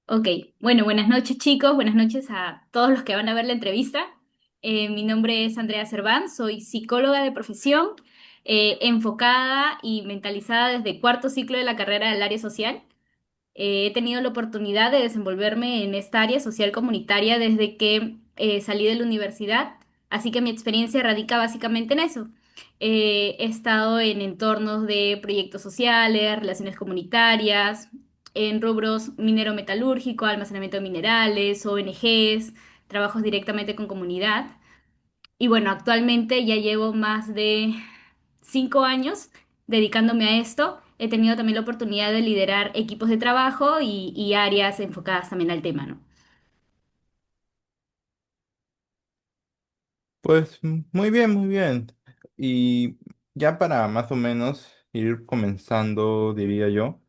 Ok, bueno, buenas noches chicos, buenas noches a todos los que van a ver la entrevista. Mi nombre es Andrea Cerván, soy psicóloga de profesión, enfocada y mentalizada desde cuarto ciclo de la carrera del área social. He tenido la oportunidad de desenvolverme en esta área social comunitaria desde que salí de la universidad, así que mi experiencia radica básicamente en eso. He estado en entornos de proyectos sociales, relaciones comunitarias, en rubros minero-metalúrgico, almacenamiento de minerales, ONGs, trabajos directamente con comunidad. Y bueno, actualmente ya llevo más de 5 años dedicándome a esto. He tenido también la oportunidad de liderar equipos de trabajo y áreas enfocadas también al tema, ¿no? Pues muy bien, muy bien. Y ya para más o menos ir comenzando, diría yo,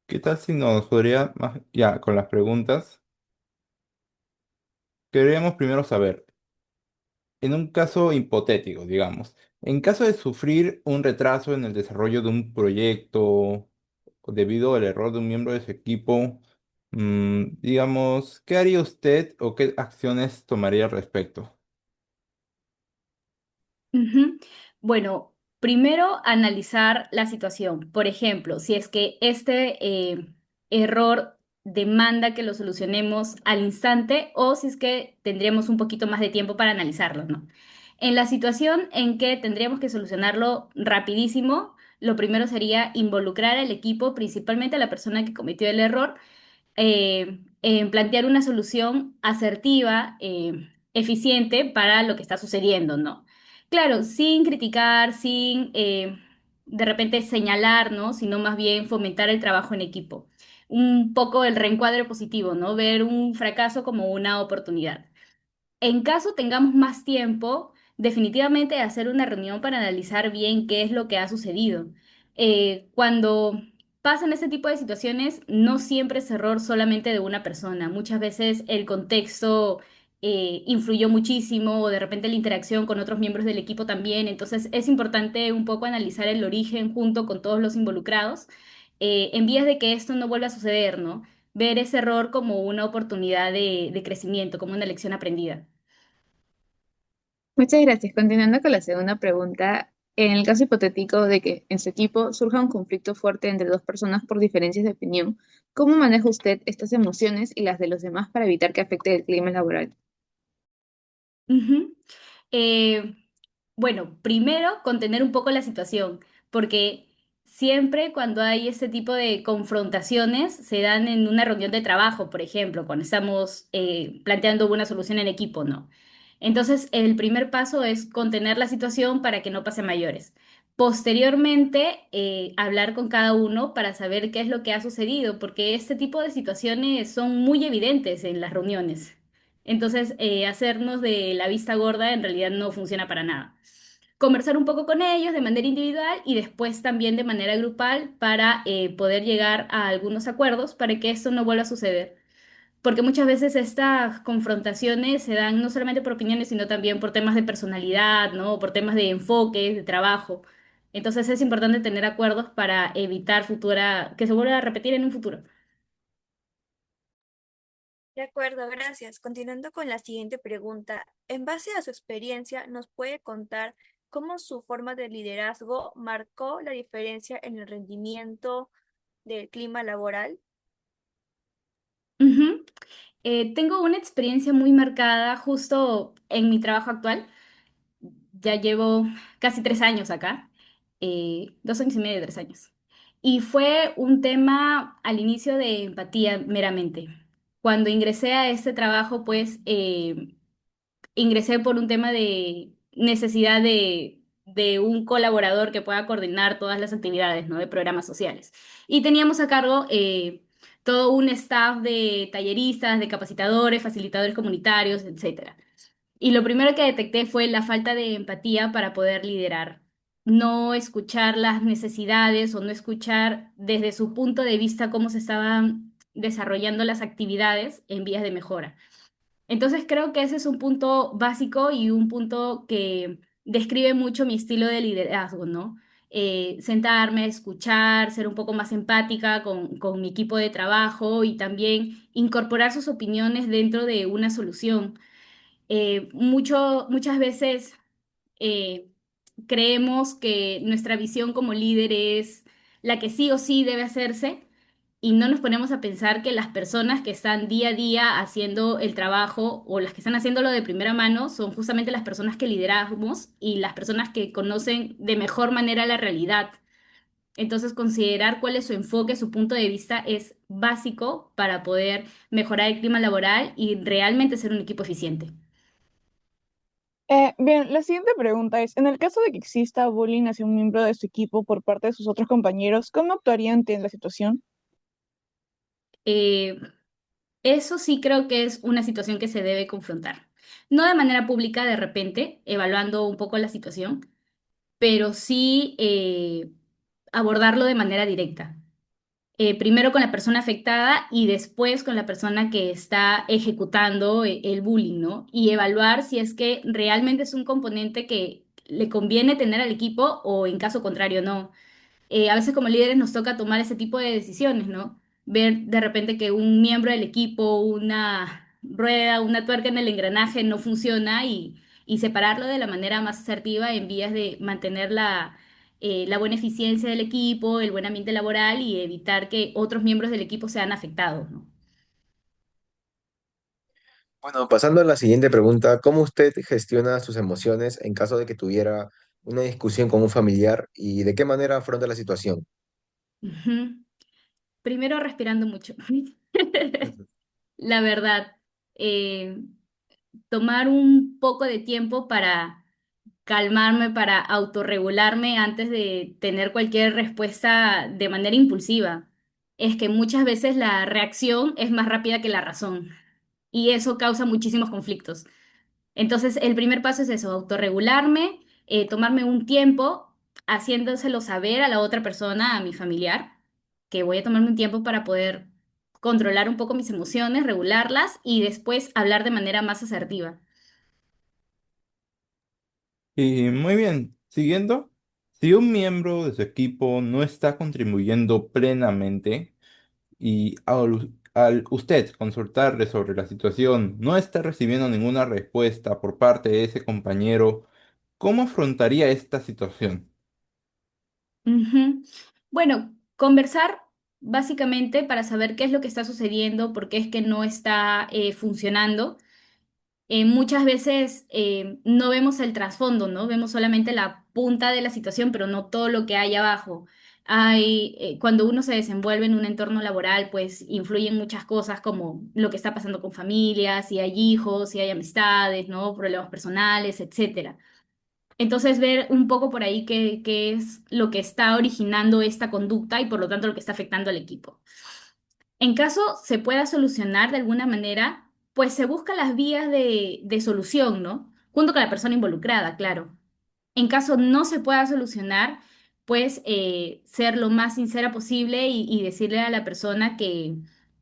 ¿qué tal si nos podría, ya con las preguntas, queríamos primero saber, en un caso hipotético, digamos, en caso de sufrir un retraso en el desarrollo de un proyecto o debido al error de un miembro de su equipo, digamos, ¿qué haría usted o qué acciones tomaría al respecto? Ujú. Bueno, primero analizar la situación. Por ejemplo, si es que este error demanda que lo solucionemos al instante o si es que tendríamos un poquito más de tiempo para analizarlo, ¿no? En la situación en que tendríamos que solucionarlo rapidísimo, lo primero sería involucrar al equipo, principalmente a la persona que cometió el error en plantear una solución asertiva, eficiente para lo que está sucediendo, ¿no? Claro, sin criticar, sin de repente señalar, ¿no? Sino más bien fomentar el trabajo en equipo. Un poco el reencuadre positivo, ¿no? Ver un fracaso como una oportunidad. En caso tengamos más tiempo, definitivamente hacer una reunión para analizar bien qué es lo que ha sucedido. Cuando pasan ese tipo de situaciones, no siempre es error solamente de una persona. Muchas veces el contexto influyó muchísimo o de repente la interacción con otros miembros del equipo también. Entonces es importante un poco analizar el origen junto con todos los involucrados en vías de que esto no vuelva a suceder, ¿no? Ver ese error como una oportunidad de crecimiento, como una lección aprendida. Muchas gracias. Continuando con la segunda pregunta, en el caso hipotético de que en su equipo surja un conflicto fuerte entre dos personas por diferencias de opinión, ¿cómo maneja usted estas emociones y las de los demás para evitar que afecte el clima laboral? Ujú. Eh, bueno, primero contener un poco la situación, porque siempre cuando hay ese tipo de confrontaciones se dan en una reunión de trabajo, por ejemplo, cuando estamos planteando una solución en equipo, ¿no? Entonces, el primer paso es contener la situación para que no pase a mayores. Posteriormente, hablar con cada uno para saber qué es lo que ha sucedido, porque este tipo de situaciones son muy evidentes en las reuniones. Entonces, hacernos de la vista gorda en realidad no funciona para nada. Conversar un poco con ellos de manera individual y después también de manera grupal para poder llegar a algunos acuerdos para que esto no vuelva a suceder. Porque muchas veces estas confrontaciones se dan no solamente por opiniones, sino también por temas de personalidad, ¿no? Por temas de enfoque, de trabajo. Entonces es importante tener acuerdos para evitar que se vuelva a repetir en un futuro. De acuerdo, gracias. Continuando con la siguiente pregunta, en base a su experiencia, ¿nos puede contar cómo su forma de liderazgo marcó la diferencia en el rendimiento del clima laboral? Ujú. Tengo una experiencia muy marcada justo en mi trabajo actual. Ya llevo casi 3 años acá, 2 años y medio, 3 años. Y fue un tema al inicio de empatía meramente. Cuando ingresé a este trabajo, pues ingresé por un tema de necesidad de un colaborador que pueda coordinar todas las actividades, ¿no? De programas sociales. Y teníamos a cargo todo un staff de talleristas, de capacitadores, facilitadores comunitarios, etcétera. Y lo primero que detecté fue la falta de empatía para poder liderar. No escuchar las necesidades o no escuchar desde su punto de vista cómo se estaban desarrollando las actividades en vías de mejora. Entonces creo que ese es un punto básico y un punto que describe mucho mi estilo de liderazgo, ¿no? sentarme, escuchar, ser un poco más empática con mi equipo de trabajo y también incorporar sus opiniones dentro de una solución. Muchas veces eh, creemos que nuestra visión como líder es la que sí o sí debe hacerse y no nos ponemos a pensar que las personas que están día a día haciendo el trabajo o las que están haciéndolo de primera mano son justamente las personas que lideramos y las personas que conocen de mejor manera la realidad. Entonces, considerar cuál es su enfoque, su punto de vista es básico para poder mejorar el clima laboral y realmente ser un equipo eficiente. Bien, la siguiente pregunta es, en el caso de que exista bullying hacia un miembro de su equipo por parte de sus otros compañeros, ¿cómo actuaría ante la situación? Eh, Eso sí creo que es una situación que se debe confrontar. No de manera pública de repente, evaluando un poco la situación, pero sí abordarlo de manera directa. Primero con la persona afectada y después con la persona que está ejecutando el bullying, ¿no? Y evaluar si es que realmente es un componente que le conviene tener al equipo o en caso contrario no. A veces como líderes nos toca tomar ese tipo de decisiones, ¿no? Ver de repente que un miembro del equipo, una rueda, una tuerca en el engranaje no funciona y separarlo de la manera más asertiva en vías de mantener la buena eficiencia del equipo, el buen ambiente laboral y evitar que otros miembros del equipo sean afectados, ¿no? Bueno, pasando a la siguiente pregunta, ¿cómo usted gestiona sus emociones en caso de que tuviera una discusión con un familiar y de qué manera afronta la situación? Ujú. Primero respirando mucho. La verdad, eh, tomar un poco de tiempo para calmarme, para autorregularme antes de tener cualquier respuesta de manera impulsiva. Es que muchas veces la reacción es más rápida que la razón y eso causa muchísimos conflictos. Entonces, el primer paso es eso, autorregularme, tomarme un tiempo haciéndoselo saber a la otra persona, a mi familiar, que voy a tomarme un tiempo para poder controlar un poco mis emociones, regularlas y después hablar de manera más asertiva. Y muy bien, siguiendo, si un miembro de su equipo no está contribuyendo plenamente y al usted consultarle sobre la situación no está recibiendo ninguna respuesta por parte de ese compañero, ¿cómo afrontaría esta situación? Ujú. Bueno, conversar básicamente para saber qué es lo que está sucediendo, por qué es que no está funcionando. Muchas veces no vemos el trasfondo, ¿no? Vemos solamente la punta de la situación, pero no todo lo que hay abajo. Cuando uno se desenvuelve en un entorno laboral, pues influyen muchas cosas como lo que está pasando con familias, si hay hijos, si hay amistades, ¿no? Problemas personales, etcétera. Entonces, ver un poco por ahí qué es lo que está originando esta conducta y por lo tanto lo que está afectando al equipo. En caso se pueda solucionar de alguna manera, pues se busca las vías de solución, ¿no? Junto con la persona involucrada, claro. En caso no se pueda solucionar, pues ser lo más sincera posible y decirle a la persona que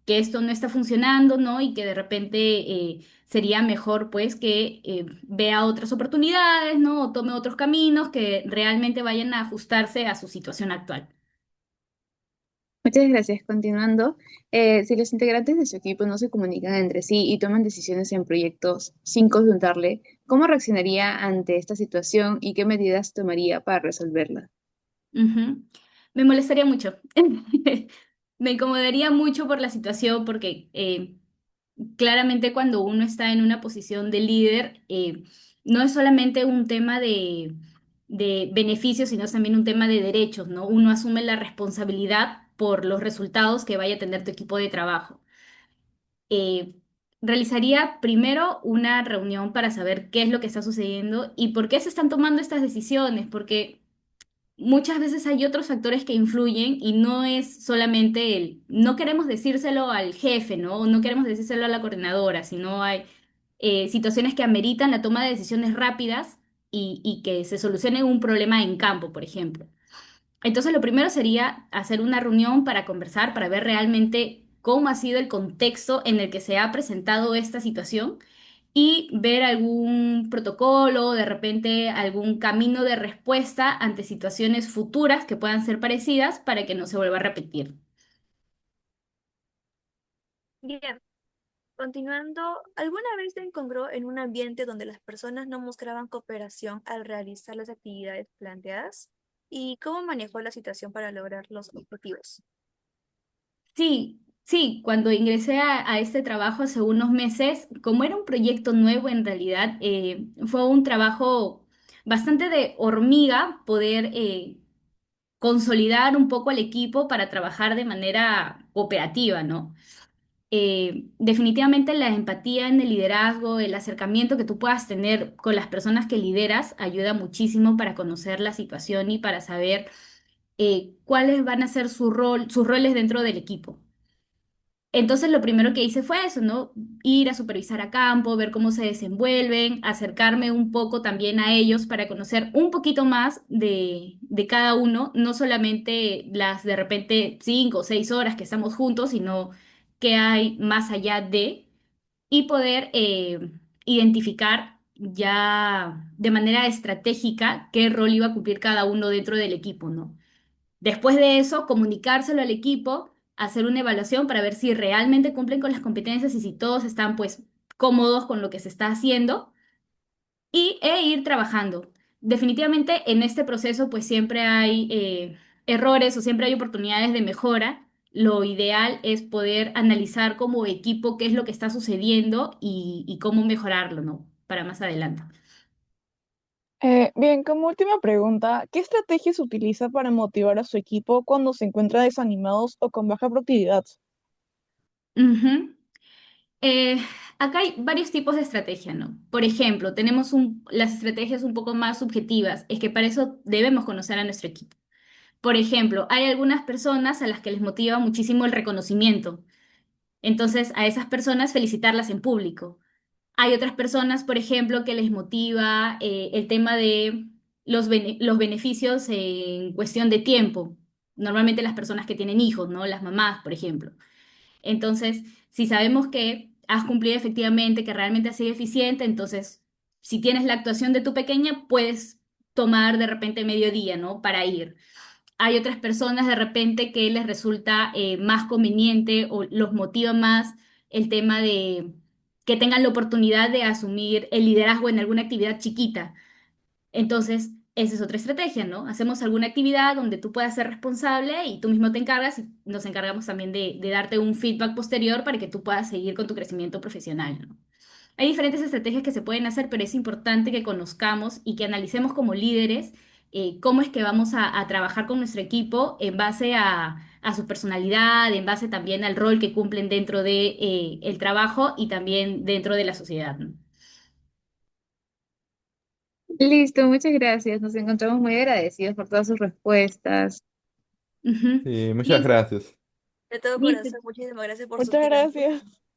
esto no está funcionando, ¿no? Y que de repente sería mejor, pues, que vea otras oportunidades, ¿no? O tome otros caminos que realmente vayan a ajustarse a su situación actual. Muchas gracias. Continuando, si los integrantes de su equipo no se comunican entre sí y toman decisiones en proyectos sin consultarle, ¿cómo reaccionaría ante esta situación y qué medidas tomaría para resolverla? Ujú. Me molestaría mucho. Me incomodaría mucho por la situación porque claramente cuando uno está en una posición de líder, no es solamente un tema de beneficios, sino es también un tema de derechos, ¿no? Uno asume la responsabilidad por los resultados que vaya a tener tu equipo de trabajo. Eh, Realizaría primero una reunión para saber qué es lo que está sucediendo y por qué se están tomando estas decisiones, porque muchas veces hay otros factores que influyen y no es solamente no queremos decírselo al jefe, ¿no? O no queremos decírselo a la coordinadora, sino hay situaciones que ameritan la toma de decisiones rápidas y que se solucione un problema en campo, por ejemplo. Entonces, lo primero sería hacer una reunión para conversar, para ver realmente cómo ha sido el contexto en el que se ha presentado esta situación y ver algún protocolo, de repente algún camino de respuesta ante situaciones futuras que puedan ser parecidas para que no se vuelva a repetir. Bien, continuando, ¿alguna vez se encontró en un ambiente donde las personas no mostraban cooperación al realizar las actividades planteadas? ¿Y cómo manejó la situación para lograr los objetivos? Sí, sí, cuando ingresé a este trabajo hace unos meses, como era un proyecto nuevo en realidad, fue un trabajo bastante de hormiga poder consolidar un poco al equipo para trabajar de manera cooperativa, ¿no? Definitivamente la empatía en el liderazgo, el acercamiento que tú puedas tener con las personas que lideras ayuda muchísimo para conocer la situación y para saber cuáles van a ser sus roles dentro del equipo. Entonces lo primero que hice fue eso, ¿no? Ir a supervisar a campo, ver cómo se desenvuelven, acercarme un poco también a ellos para conocer un poquito más de cada uno, no solamente las de repente 5 o 6 horas que estamos juntos, sino qué hay más allá y poder identificar ya de manera estratégica qué rol iba a cumplir cada uno dentro del equipo, ¿no? Después de eso, comunicárselo al equipo, hacer una evaluación para ver si realmente cumplen con las competencias y si todos están pues cómodos con lo que se está haciendo e ir trabajando. Definitivamente en este proceso pues siempre hay errores o siempre hay oportunidades de mejora. Lo ideal es poder analizar como equipo qué es lo que está sucediendo y cómo mejorarlo, ¿no? Para más adelante. Bien, como última pregunta, ¿qué estrategias utiliza para motivar a su equipo cuando se encuentra desanimados o con baja productividad? Ujú. Eh, Acá hay varios tipos de estrategia, ¿no? Por ejemplo, tenemos las estrategias un poco más subjetivas, es que para eso debemos conocer a nuestro equipo. Por ejemplo, hay algunas personas a las que les motiva muchísimo el reconocimiento, entonces a esas personas felicitarlas en público. Hay otras personas, por ejemplo, que les motiva el tema de los beneficios en cuestión de tiempo. Normalmente las personas que tienen hijos, ¿no? Las mamás, por ejemplo. Entonces, si sabemos que has cumplido efectivamente, que realmente has sido eficiente, entonces, si tienes la actuación de tu pequeña, puedes tomar de repente medio día, ¿no? Para ir. Hay otras personas de repente que les resulta más conveniente o los motiva más el tema de que tengan la oportunidad de asumir el liderazgo en alguna actividad chiquita. Entonces, esa es otra estrategia, ¿no? Hacemos alguna actividad donde tú puedas ser responsable y tú mismo te encargas y nos encargamos también de darte un feedback posterior para que tú puedas seguir con tu crecimiento profesional, ¿no? Hay diferentes estrategias que se pueden hacer, pero es importante que conozcamos y que analicemos como líderes cómo es que vamos a trabajar con nuestro equipo en base a su personalidad, en base también al rol que cumplen dentro de, el trabajo y también dentro de la sociedad, ¿no? Listo, muchas gracias. Nos encontramos muy agradecidos por todas sus respuestas. Ujú. Sí, muchas Listo. gracias. De todo Listo. corazón, muchísimas gracias por su Muchas tiempo. gracias.